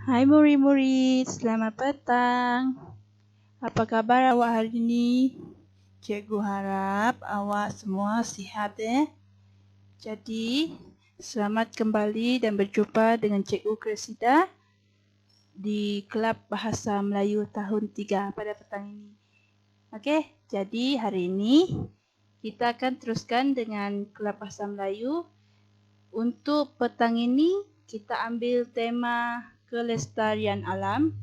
Hai murid-murid, selamat petang. Apa kabar awak hari ini? Cikgu harap awak semua sihat Jadi, selamat kembali dan berjumpa dengan Cikgu Kresida di Kelab Bahasa Melayu tahun 3 pada petang ini. Okey, jadi hari ini kita akan teruskan dengan Kelab Bahasa Melayu. Untuk petang ini kita ambil tema kelestarian alam.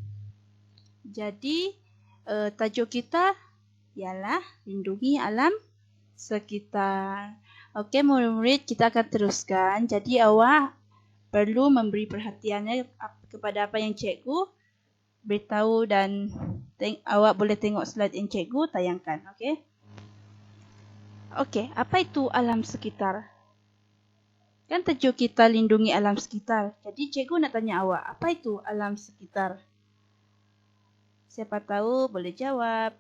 Jadi tajuk kita ialah lindungi alam sekitar. Okey murid-murid, kita akan teruskan. Jadi awak perlu memberi perhatiannya kepada apa yang cikgu beritahu dan awak boleh tengok slide yang cikgu tayangkan. Okey. Okey, apa itu alam sekitar? Kan tajuk kita lindungi alam sekitar. Jadi cikgu nak tanya awak, apa itu alam sekitar? Siapa tahu boleh jawab.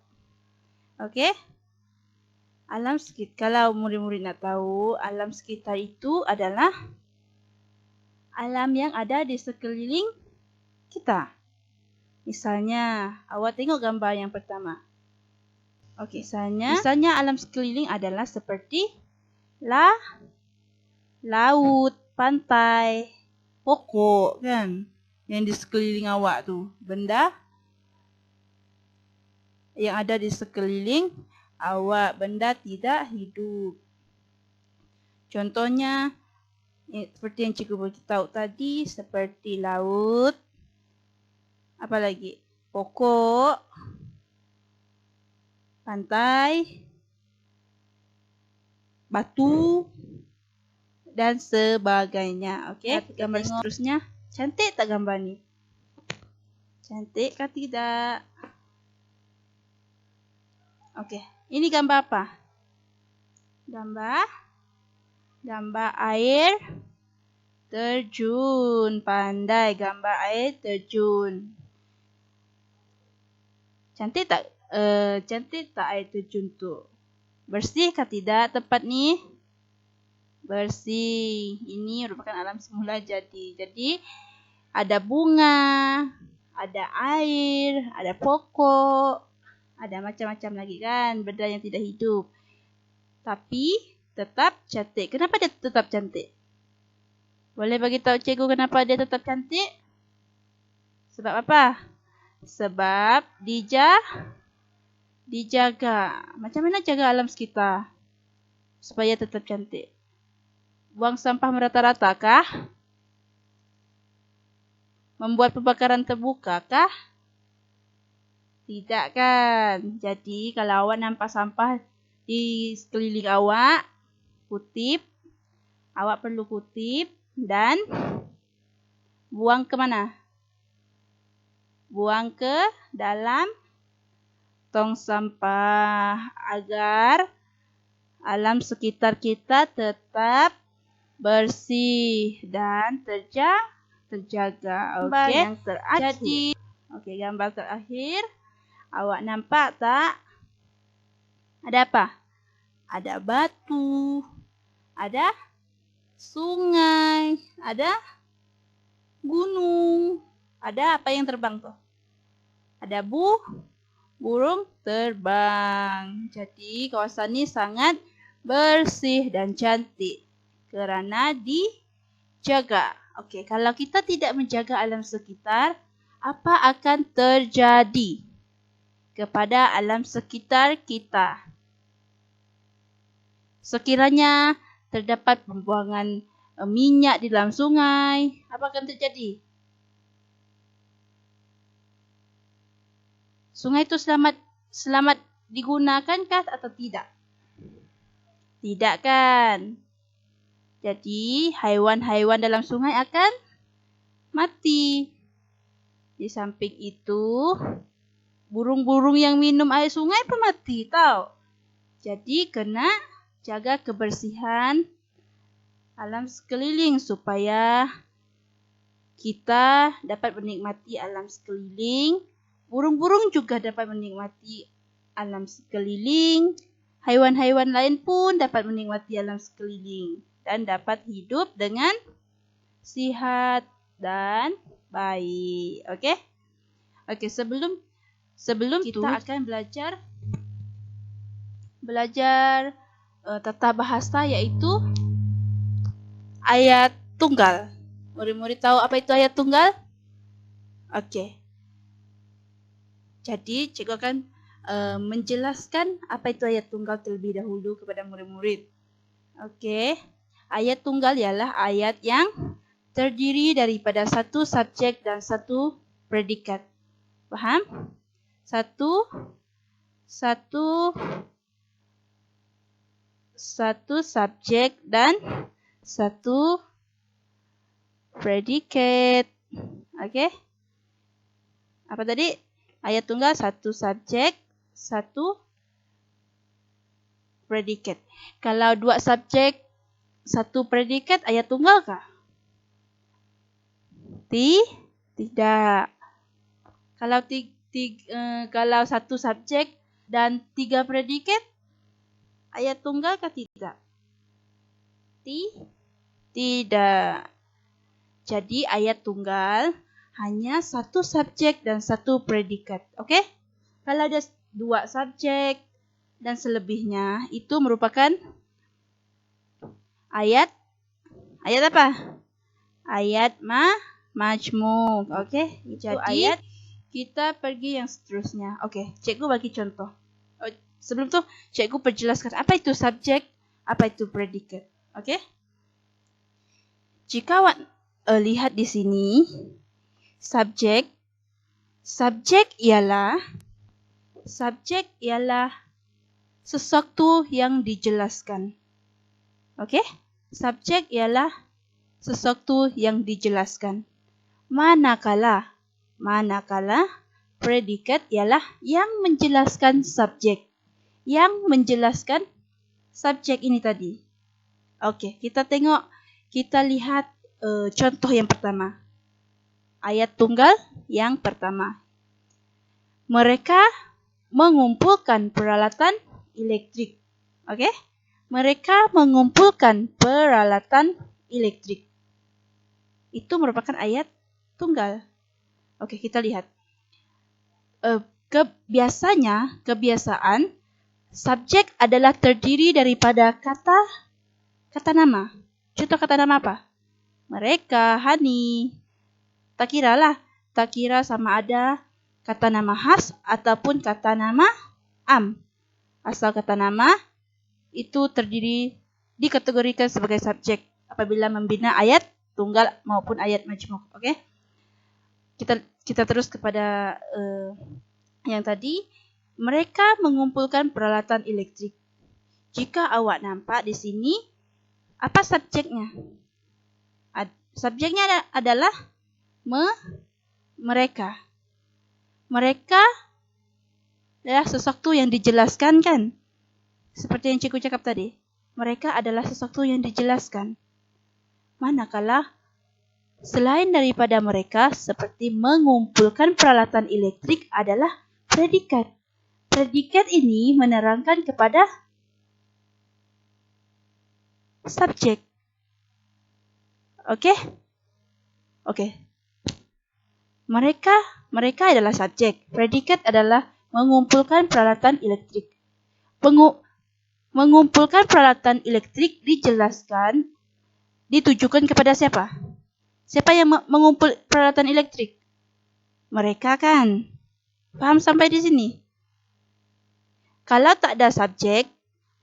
Okey? Alam sekitar, kalau murid-murid nak tahu, alam sekitar itu adalah alam yang ada di sekeliling kita. Misalnya, awak tengok gambar yang pertama. Okey, misalnya alam sekeliling adalah seperti laut, pantai, pokok kan, yang di sekeliling awak tu. Benda yang ada di sekeliling awak, benda tidak hidup. Contohnya seperti yang cikgu beritahu tadi, seperti laut, apa lagi? Pokok, pantai, batu dan sebagainya. Okey, gambar seterusnya. Cantik tak gambar ni? Cantik ke tidak? Okey, ini gambar apa? Gambar air terjun. Pandai gambar air terjun. Cantik tak? Cantik tak air terjun tu? Bersih ke tidak tempat ni? Bersih. Ini merupakan alam semula jadi. Jadi ada bunga, ada air, ada pokok, ada macam-macam lagi kan benda yang tidak hidup. Tapi tetap cantik. Kenapa dia tetap cantik? Boleh bagi tahu cikgu kenapa dia tetap cantik? Sebab apa? Sebab dijaga. Macam mana jaga alam sekitar supaya tetap cantik? Buang sampah merata-rata kah? Membuat pembakaran terbuka kah? Tidak kan? Jadi kalau awak nampak sampah di sekeliling awak, awak perlu kutip dan buang ke mana? Buang ke dalam tong sampah agar alam sekitar kita tetap bersih dan terjaga. Okey. Yang terakhir. Okey, gambar terakhir. Awak nampak tak? Ada apa? Ada batu, ada sungai, ada gunung. Ada apa yang terbang tu? Ada burung terbang. Jadi kawasan ini sangat bersih dan cantik kerana dijaga. Okey, kalau kita tidak menjaga alam sekitar, apa akan terjadi kepada alam sekitar kita? Sekiranya terdapat pembuangan minyak di dalam sungai, apa akan terjadi? Sungai itu selamat digunakan atau tidak? Tidak kan? Jadi haiwan-haiwan dalam sungai akan mati. Di samping itu, burung-burung yang minum air sungai pun mati tau. Jadi kena jaga kebersihan alam sekeliling supaya kita dapat menikmati alam sekeliling. Burung-burung juga dapat menikmati alam sekeliling. Haiwan-haiwan lain pun dapat menikmati alam sekeliling dan dapat hidup dengan sihat dan baik. Oke, sebelum kita akan belajar tata bahasa, yaitu ayat tunggal. Murid-murid tahu apa itu ayat tunggal? Oke. Jadi, cikgu akan menjelaskan apa itu ayat tunggal terlebih dahulu kepada murid-murid. Oke. Ayat tunggal ialah ayat yang terdiri daripada satu subjek dan satu predikat. Paham? Satu subjek dan satu predikat. Oke? Apa tadi? Ayat tunggal satu subjek, satu predikat. Kalau dua subjek, satu predikat, ayat tunggal kah? Tidak. Kalau satu subjek dan tiga predikat, ayat tunggal kah tidak? Tidak. Jadi ayat tunggal hanya satu subjek dan satu predikat. Oke? Kalau ada dua subjek dan selebihnya, itu merupakan ayat apa? Ayat majmuk. Oke? Jadi ayat. Kita pergi yang seterusnya. Oke, cikgu bagi contoh. Sebelum itu, cikgu perjelaskan apa itu subjek, apa itu predikat. Oke? Jika awak lihat di sini, subjek ialah sesuatu yang dijelaskan. Oke? Subjek ialah sesuatu yang dijelaskan. Manakala predikat ialah yang menjelaskan subjek. Yang menjelaskan subjek ini tadi. Oke, kita lihat contoh yang pertama. Ayat tunggal yang pertama. Mereka mengumpulkan peralatan elektrik. Oke? Mereka mengumpulkan peralatan elektrik. Itu merupakan ayat tunggal. Oke, kita lihat. Kebiasaan subjek adalah terdiri daripada kata nama. Contoh kata nama apa? Mereka, Hani. Tak kira sama ada kata nama khas ataupun kata nama am. Asal kata nama itu dikategorikan sebagai subjek apabila membina ayat tunggal maupun ayat majmuk. Oke? Kita terus kepada yang tadi. Mereka mengumpulkan peralatan elektrik. Jika awak nampak di sini, apa subjeknya? Subjeknya adalah mereka. Mereka adalah sesuatu yang dijelaskan, kan? Seperti yang cikgu cakap tadi. Mereka adalah sesuatu yang dijelaskan. Manakala selain daripada mereka, seperti mengumpulkan peralatan elektrik adalah predikat. Predikat ini menerangkan kepada subjek. Oke? Mereka adalah subjek. Predikat adalah mengumpulkan peralatan elektrik. Mengumpulkan peralatan elektrik dijelaskan, ditujukan kepada siapa? Siapa yang mengumpul peralatan elektrik? Mereka, kan? Paham sampai di sini? Kalau tak ada subjek,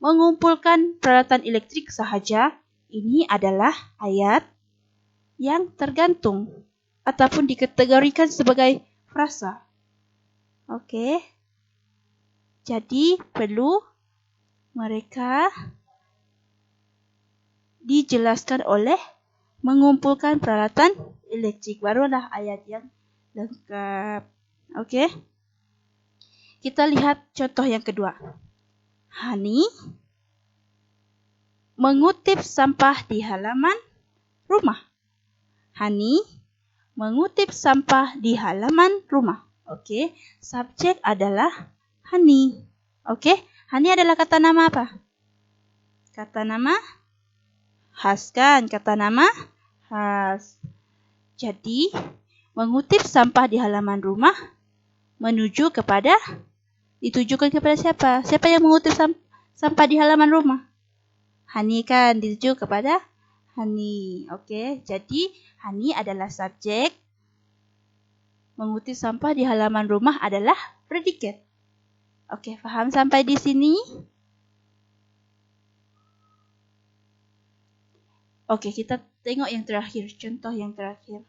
mengumpulkan peralatan elektrik sahaja, ini adalah ayat yang tergantung ataupun dikategorikan sebagai frasa. Oke. Jadi perlu mereka dijelaskan oleh mengumpulkan peralatan elektrik. Barulah ayat yang lengkap. Oke. Kita lihat contoh yang kedua. Hani mengutip sampah di halaman rumah. Hani mengutip sampah di halaman rumah. Oke. Subjek adalah Hani. Oke. Hani adalah kata nama apa? Kata nama khas, kan? Kata nama khas. Jadi, Mengutip sampah di halaman rumah ditujukan kepada siapa? Siapa yang mengutip sampah di halaman rumah? Hani kan, dituju kepada Hani. Oke, jadi Hani adalah subjek. Mengutip sampah di halaman rumah adalah predikat. Oke, faham sampai di sini? Oke, kita tengok yang terakhir, contoh yang terakhir.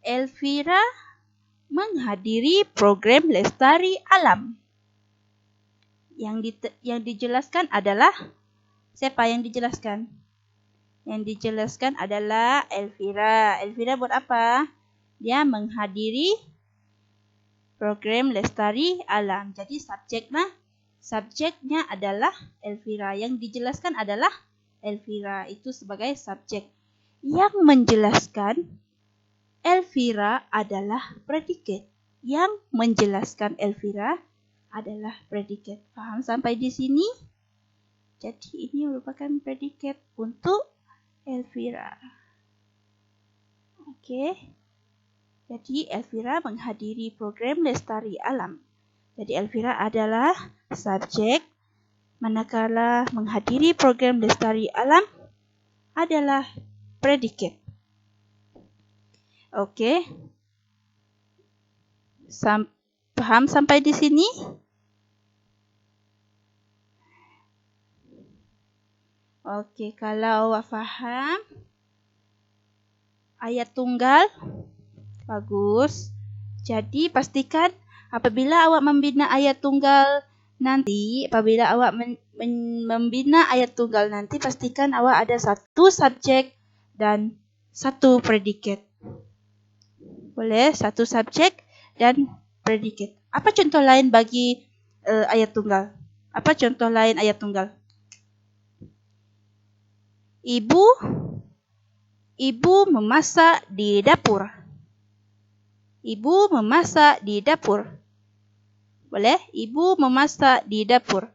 Elvira menghadiri program Lestari Alam. Yang dijelaskan adalah siapa yang dijelaskan? Yang dijelaskan adalah Elvira. Elvira buat apa? Dia menghadiri program Lestari Alam. Jadi subjeknya adalah Elvira. Yang dijelaskan adalah Elvira. Itu sebagai subjek. Yang menjelaskan Elvira adalah predikat. Yang menjelaskan Elvira adalah predikat. Paham sampai di sini? Jadi ini merupakan predikat untuk Elvira. Oke. Jadi Elvira menghadiri program Lestari Alam. Jadi Elvira adalah subjek, manakala menghadiri program Lestari Alam adalah predikat. Oke. Paham sampai di sini? Oke, kalau awak faham ayat tunggal, bagus. Jadi pastikan apabila awak membina ayat tunggal nanti, pastikan awak ada satu subjek dan satu predikat. Boleh, satu subjek dan predikat. Apa contoh lain bagi ayat tunggal? Apa contoh lain ayat tunggal? Ibu memasak di dapur. Ibu memasak di dapur. Boleh? Ibu memasak di dapur.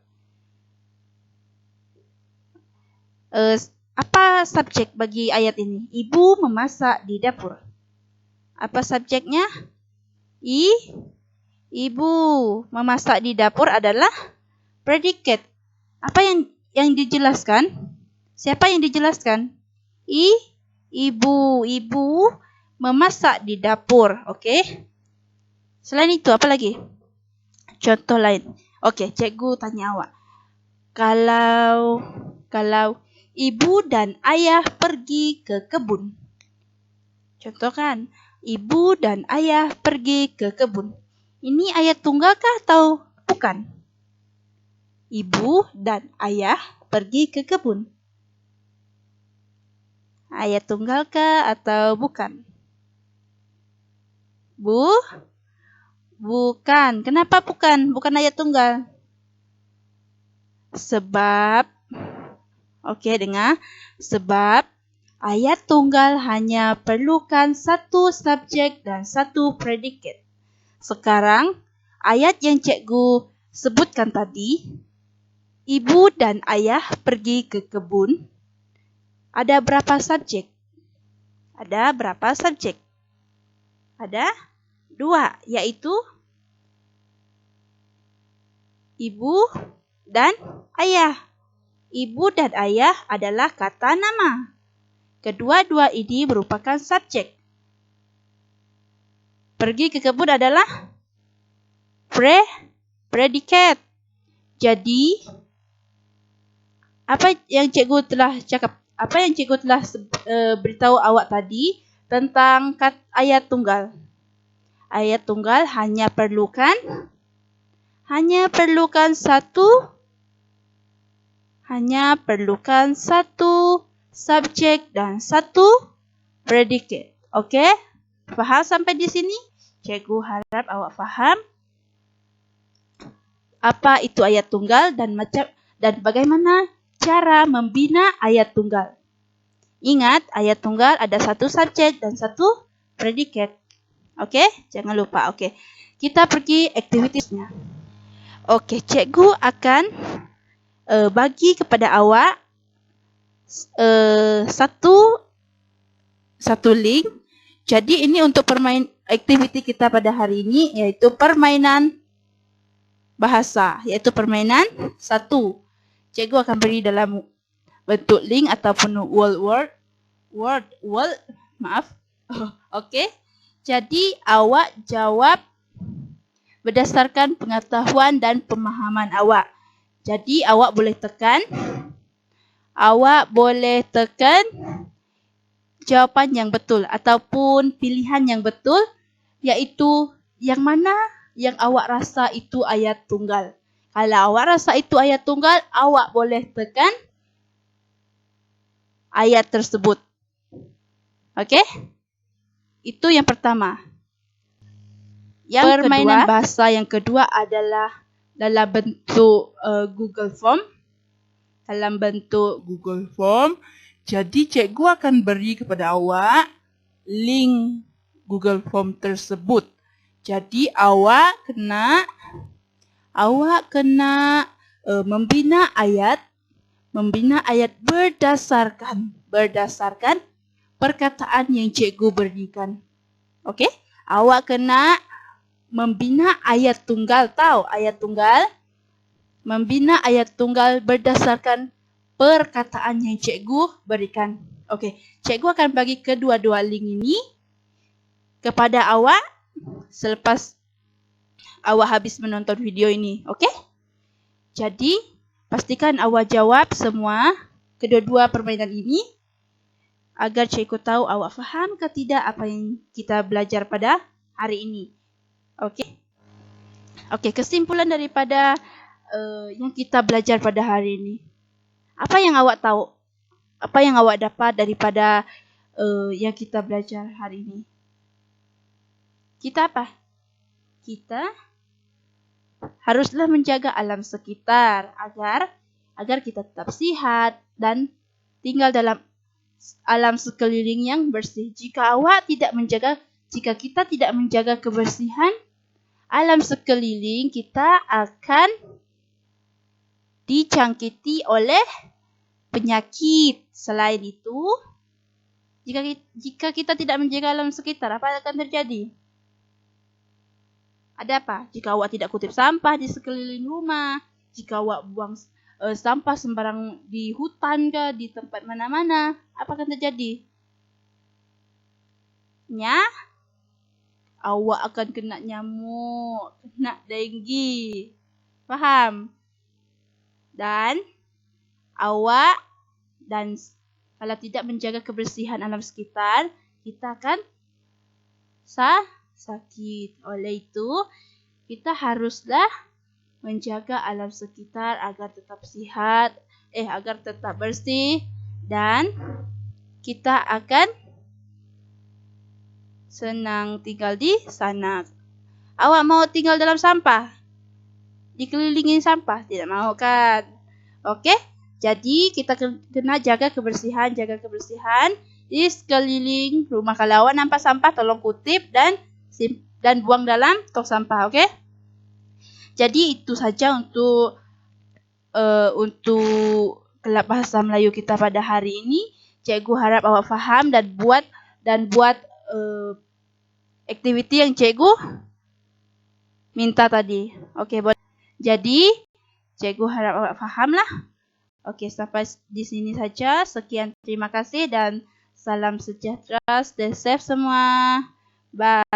Apa subjek bagi ayat ini? Ibu memasak di dapur. Apa subjeknya? Ibu memasak di dapur adalah predikat. Apa yang dijelaskan? Siapa yang dijelaskan? Ibu memasak di dapur. Oke. Selain itu apa lagi? Contoh lain. Oke, cikgu tanya awak. Kalau ibu dan ayah pergi ke kebun. Contoh kan? Ibu dan ayah pergi ke kebun. Ini ayat tunggal kah atau bukan? Ibu dan ayah pergi ke kebun. Ayat tunggal kah atau bukan? Bukan. Kenapa bukan? Bukan ayat tunggal. Sebab ayat tunggal hanya perlukan satu subjek dan satu predikat. Sekarang, ayat yang cikgu sebutkan tadi, ibu dan ayah pergi ke kebun. Ada berapa subjek? Ada 2, yaitu ibu dan ayah. Ibu dan ayah adalah kata nama. Kedua-dua ini merupakan subjek. Pergi ke kebun adalah predikat. Jadi, apa yang cikgu telah beritahu awak tadi tentang ayat tunggal. Ayat tunggal hanya perlukan satu subjek dan satu predikat. Oke? Faham sampai di sini? Cikgu harap awak faham apa itu ayat tunggal dan bagaimana cara membina ayat tunggal. Ingat, ayat tunggal ada satu subjek dan satu predikat. Oke? Jangan lupa. Oke. Kita pergi aktivitasnya. Oke, cikgu akan bagi kepada awak satu link. Jadi ini untuk aktiviti kita pada hari ini, yaitu permainan bahasa, yaitu permainan 1. Cikgu akan beri dalam bentuk link ataupun word. Maaf. Okey. Jadi awak jawab berdasarkan pengetahuan dan pemahaman awak. Jadi awak boleh tekan jawapan yang betul ataupun pilihan yang betul, iaitu yang mana yang awak rasa itu ayat tunggal. Kalau awak rasa itu ayat tunggal, awak boleh tekan ayat tersebut. Okey? Itu yang pertama. Yang permainan bahasa yang kedua adalah dalam bentuk Google Form. Dalam bentuk Google Form. Jadi cikgu akan beri kepada awak link Google Form tersebut. Jadi awak kena membina ayat berdasarkan perkataan yang cikgu berikan. Okey? Awak kena membina ayat tunggal, tahu ayat tunggal? Membina ayat tunggal berdasarkan perkataan yang cikgu berikan. Okey, cikgu akan bagi kedua-dua link ini kepada awak selepas awak habis menonton video ini. Okey? Jadi, pastikan awak jawab semua kedua-dua permainan ini agar cikgu tahu awak faham ke tidak apa yang kita belajar pada hari ini. Okey? Okey, kesimpulan daripada yang kita belajar pada hari ini. Apa yang awak tahu? Apa yang awak dapat daripada yang kita belajar hari ini? Kita apa? Kita haruslah menjaga alam sekitar agar kita tetap sihat dan tinggal dalam alam sekeliling yang bersih. Jika kita tidak menjaga kebersihan alam sekeliling, kita akan dicangkiti oleh penyakit. Selain itu, jika kita tidak menjaga alam sekitar, apa akan terjadi? Ada apa? Jika awak tidak kutip sampah di sekeliling rumah, jika awak buang sampah sembarang di hutan ke, di tempat mana-mana, apa akan terjadi? Awak akan kena nyamuk, kena denggi. Faham? Dan kalau tidak menjaga kebersihan alam sekitar, kita akan sakit. Oleh itu, kita haruslah menjaga alam sekitar agar tetap agar tetap bersih, dan kita akan senang tinggal di sana. Awak mau tinggal dalam sampah? Dikelilingi sampah? Tidak mau kan? Okey? Jadi kita kena jaga kebersihan di sekeliling rumah. Kalau awak nampak sampah, tolong kutip dan buang dalam tong sampah. Okey? Jadi itu saja untuk kelab bahasa Melayu kita pada hari ini. Cikgu harap awak faham dan buat aktiviti yang cikgu minta tadi. Okey, boleh. Jadi cikgu harap awak fahamlah. Okey, sampai di sini saja. Sekian, terima kasih dan salam sejahtera. Stay safe semua. Bye.